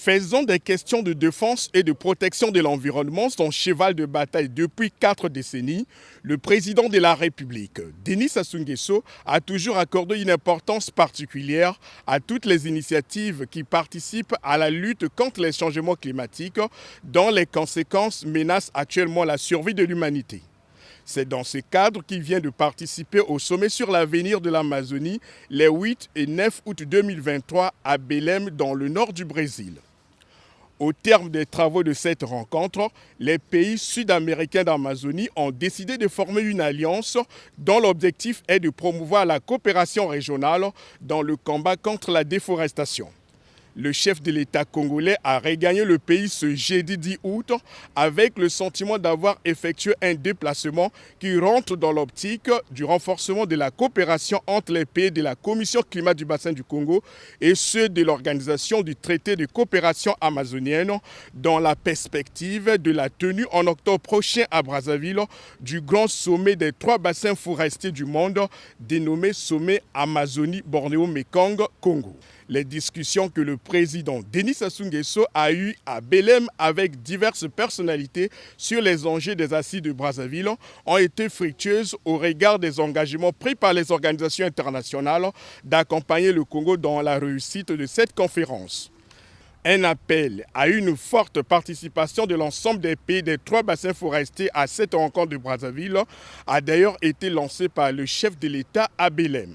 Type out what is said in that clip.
Faisant des questions de défense et de protection de l'environnement son cheval de bataille depuis 4 décennies, le président de la République, Denis Sassou Nguesso, a toujours accordé une importance particulière à toutes les initiatives qui participent à la lutte contre les changements climatiques dont les conséquences menacent actuellement la survie de l'humanité. C'est dans ce cadre qu'il vient de participer au sommet sur l'avenir de l'Amazonie les 8 et 9 août 2023 à Belém dans le nord du Brésil. Au terme des travaux de cette rencontre, les pays sud-américains d'Amazonie ont décidé de former une alliance dont l'objectif est de promouvoir la coopération régionale dans le combat contre la déforestation. Le chef de l'État congolais a regagné le pays ce jeudi 10 août avec le sentiment d'avoir effectué un déplacement qui rentre dans l'optique du renforcement de la coopération entre les pays de la Commission climat du bassin du Congo et ceux de l'Organisation du traité de coopération amazonienne dans la perspective de la tenue en octobre prochain à Brazzaville du grand sommet des 3 bassins forestiers du monde dénommé Sommet Amazonie-Bornéo-Mekong-Congo. Les discussions que le président Denis Sassou Nguesso a eues à Belém avec diverses personnalités sur les enjeux des assises de Brazzaville ont été fructueuses au regard des engagements pris par les organisations internationales d'accompagner le Congo dans la réussite de cette conférence. Un appel à une forte participation de l'ensemble des pays des 3 bassins forestiers à cette rencontre de Brazzaville a d'ailleurs été lancé par le chef de l'État à Belém.